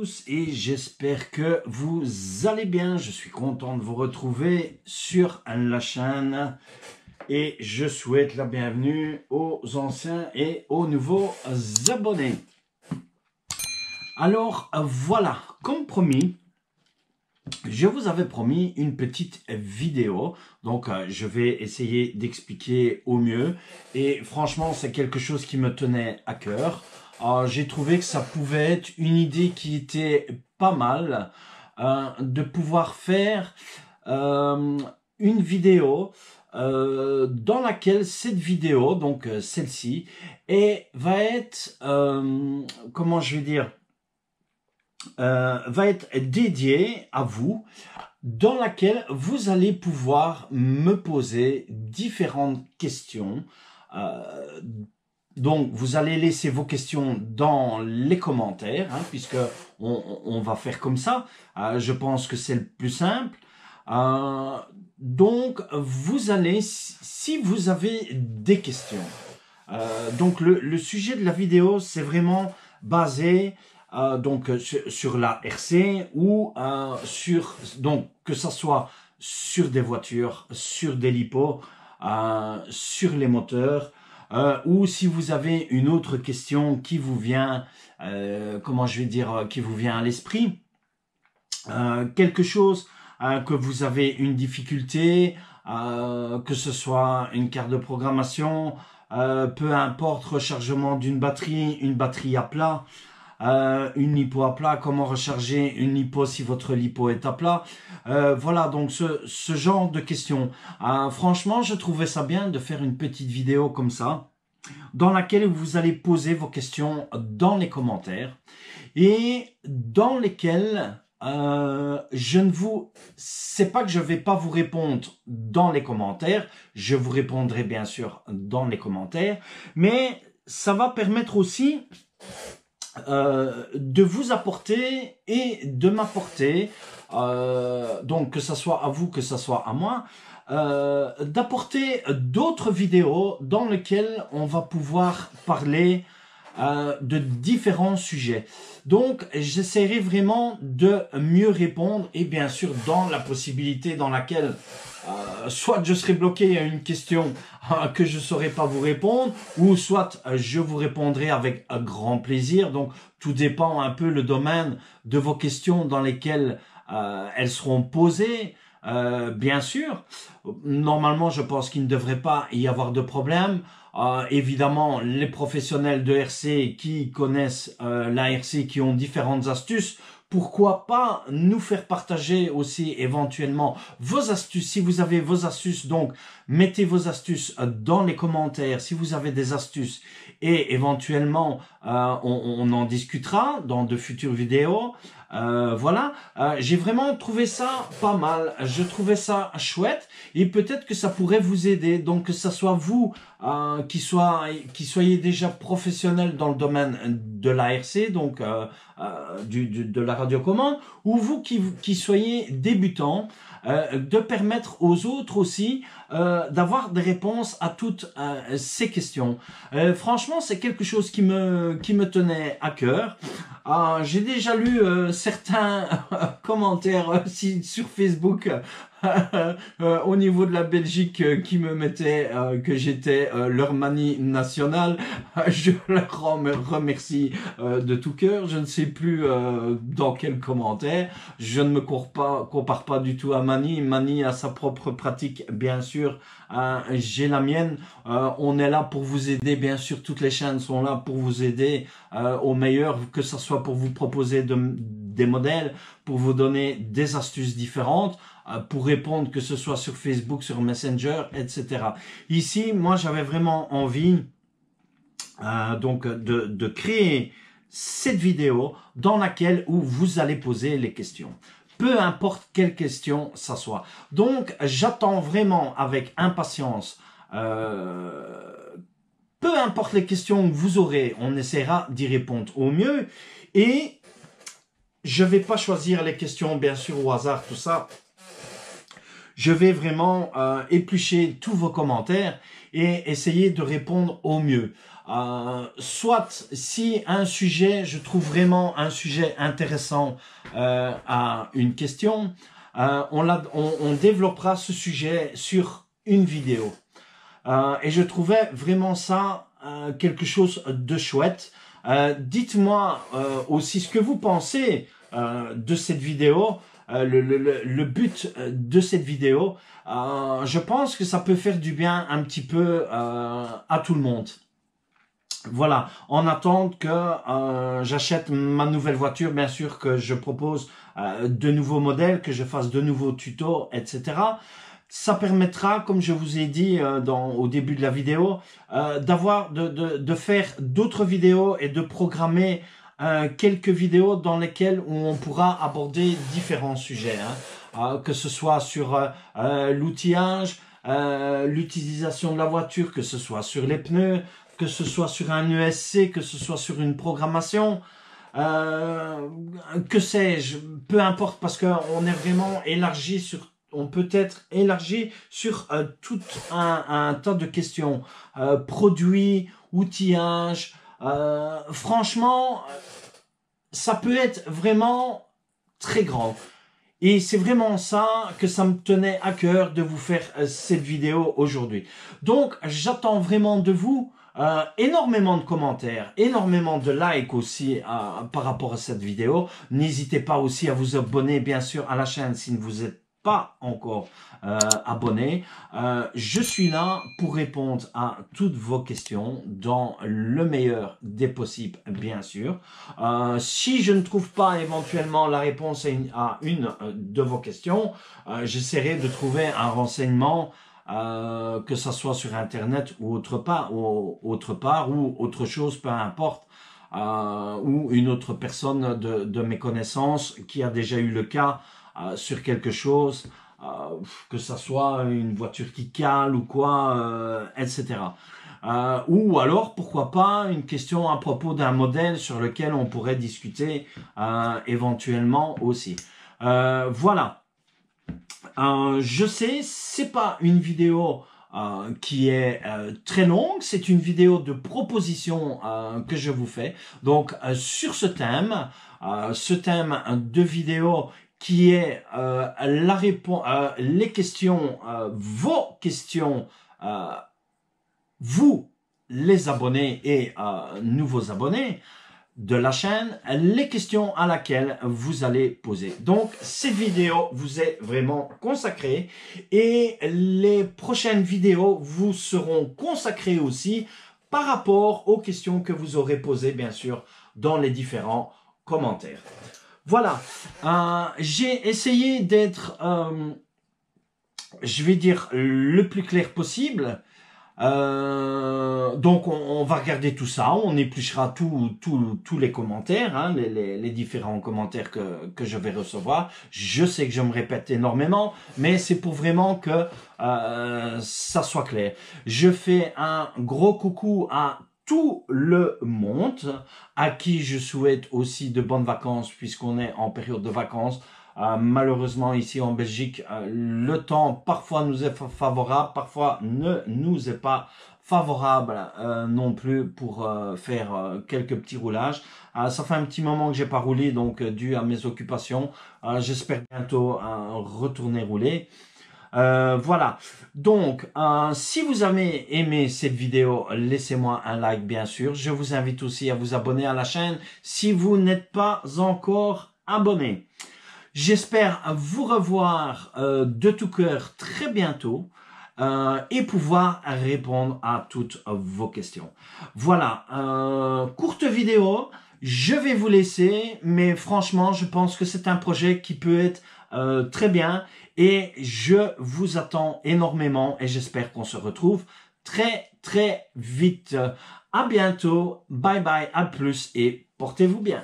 tous et j'espère que vous allez bien. Je suis content de vous retrouver sur la chaîne et je souhaite la bienvenue aux anciens et aux nouveaux abonnés. Alors voilà, comme promis, je vous avais promis une petite vidéo, donc je vais essayer d'expliquer au mieux et franchement c'est quelque chose qui me tenait à cœur. J'ai trouvé que ça pouvait être une idée qui était pas mal, de pouvoir faire une vidéo dans laquelle cette vidéo, donc celle-ci, va être, comment je vais dire, va être dédiée à vous, dans laquelle vous allez pouvoir me poser différentes questions. Donc, vous allez laisser vos questions dans les commentaires, puisque on va faire comme ça. Je pense que c'est le plus simple. Donc, vous allez, si vous avez des questions, donc le sujet de la vidéo, c'est vraiment basé donc sur la RC ou donc que ça soit sur des voitures, sur des lipos, sur les moteurs. Ou si vous avez une autre question qui vous vient, comment je vais dire, qui vous vient à l'esprit, quelque chose que vous avez une difficulté, que ce soit une carte de programmation, peu importe, rechargement d'une batterie, une batterie à plat, une lipo à plat, comment recharger une lipo si votre lipo est à plat. Voilà, donc ce genre de questions. Franchement, je trouvais ça bien de faire une petite vidéo comme ça, dans laquelle vous allez poser vos questions dans les commentaires et dans lesquelles c'est pas que je vais pas vous répondre dans les commentaires, je vous répondrai bien sûr dans les commentaires, mais ça va permettre aussi de vous apporter et de m'apporter, donc que ça soit à vous, que ça soit à moi, d'apporter d'autres vidéos dans lesquelles on va pouvoir parler de différents sujets. Donc, j'essaierai vraiment de mieux répondre et bien sûr dans la possibilité dans laquelle soit je serai bloqué à une question que je ne saurais pas vous répondre, ou soit je vous répondrai avec un grand plaisir. Donc, tout dépend un peu le domaine de vos questions dans lesquelles elles seront posées. Bien sûr, normalement, je pense qu'il ne devrait pas y avoir de problème. Évidemment, les professionnels de RC qui connaissent la RC, qui ont différentes astuces, pourquoi pas nous faire partager aussi éventuellement vos astuces. Si vous avez vos astuces, donc mettez vos astuces dans les commentaires si vous avez des astuces et éventuellement on en discutera dans de futures vidéos. Voilà, j'ai vraiment trouvé ça pas mal, je trouvais ça chouette et peut-être que ça pourrait vous aider, donc que ça soit vous qui soyez déjà professionnel dans le domaine de l'ARC, donc de la radiocommande, ou vous qui soyez débutant, de permettre aux autres aussi d'avoir des réponses à toutes ces questions. Franchement, c'est quelque chose qui me tenait à cœur. J'ai déjà lu certains commentaires sur Facebook au niveau de la Belgique qui me mettaient que j'étais leur manie nationale. Je leur remercie de tout cœur. Je ne sais plus dans quel commentaire. Je ne me compare pas du tout à Mani. Mani a sa propre pratique, bien sûr. J'ai la mienne. On est là pour vous aider, bien sûr. Toutes les chaînes sont là pour vous aider au meilleur, que ce soit pour vous proposer des modèles, pour vous donner des astuces différentes, pour répondre, que ce soit sur Facebook, sur Messenger, etc. Ici, moi, j'avais vraiment envie donc de créer cette vidéo dans laquelle où vous allez poser les questions. Peu importe quelle question ça soit. Donc, j'attends vraiment avec impatience. Peu importe les questions que vous aurez, on essaiera d'y répondre au mieux. Et je vais pas choisir les questions, bien sûr, au hasard, tout ça. Je vais vraiment éplucher tous vos commentaires et essayer de répondre au mieux. soit si un sujet, je trouve vraiment un sujet intéressant à une question, on développera ce sujet sur une vidéo. Et je trouvais vraiment ça quelque chose de chouette. Dites-moi aussi ce que vous pensez de cette vidéo, le but de cette vidéo. Je pense que ça peut faire du bien un petit peu à tout le monde. Voilà, en attendant que j'achète ma nouvelle voiture, bien sûr que je propose de nouveaux modèles, que je fasse de nouveaux tutos, etc. Ça permettra, comme je vous ai dit au début de la vidéo, de faire d'autres vidéos et de programmer quelques vidéos dans lesquelles on pourra aborder différents sujets, hein, que ce soit sur l'outillage, l'utilisation de la voiture, que ce soit sur les pneus, que ce soit sur un ESC, que ce soit sur une programmation, que sais-je, peu importe, parce qu'on est vraiment élargi sur, on peut être élargi sur tout un tas de questions, produits, outillage, franchement, ça peut être vraiment très grand. Et c'est vraiment ça que ça me tenait à cœur de vous faire cette vidéo aujourd'hui. Donc, j'attends vraiment de vous énormément de commentaires, énormément de likes aussi par rapport à cette vidéo. N'hésitez pas aussi à vous abonner, bien sûr, à la chaîne si vous êtes pas encore abonné. Je suis là pour répondre à toutes vos questions dans le meilleur des possibles, bien sûr. Si je ne trouve pas éventuellement la réponse à une de vos questions, j'essaierai de trouver un renseignement, que ça soit sur Internet ou autre part ou autre chose, peu importe. Ou une autre personne de mes connaissances qui a déjà eu le cas sur quelque chose, que ça soit une voiture qui cale ou quoi, etc. Ou alors, pourquoi pas, une question à propos d'un modèle sur lequel on pourrait discuter éventuellement aussi. Voilà. Je sais, c'est pas une vidéo qui est très longue, c'est une vidéo de proposition que je vous fais. Donc, sur ce thème de vidéo qui est la réponse, les questions, vos questions, vous les abonnés et nouveaux abonnés de la chaîne, les questions à laquelle vous allez poser. Donc, cette vidéo vous est vraiment consacrée et les prochaines vidéos vous seront consacrées aussi par rapport aux questions que vous aurez posées, bien sûr, dans les différents commentaires. Voilà, j'ai essayé d'être, je vais dire, le plus clair possible. Donc on va regarder tout ça, on épluchera tous les commentaires, hein, les différents commentaires que je vais recevoir. Je sais que je me répète énormément, mais c'est pour vraiment que ça soit clair. Je fais un gros coucou à tout le monde, à qui je souhaite aussi de bonnes vacances puisqu'on est en période de vacances. Malheureusement ici en Belgique, le temps parfois nous est favorable, parfois ne nous est pas favorable non plus pour faire quelques petits roulages. Ça fait un petit moment que j'ai pas roulé, donc dû à mes occupations, j'espère bientôt retourner rouler. Voilà, donc si vous avez aimé cette vidéo, laissez-moi un like bien sûr. Je vous invite aussi à vous abonner à la chaîne si vous n'êtes pas encore abonné. J'espère vous revoir de tout cœur très bientôt et pouvoir répondre à toutes vos questions. Voilà, courte vidéo, je vais vous laisser, mais franchement, je pense que c'est un projet qui peut être très bien et je vous attends énormément et j'espère qu'on se retrouve très très vite. À bientôt, bye bye, à plus et portez-vous bien.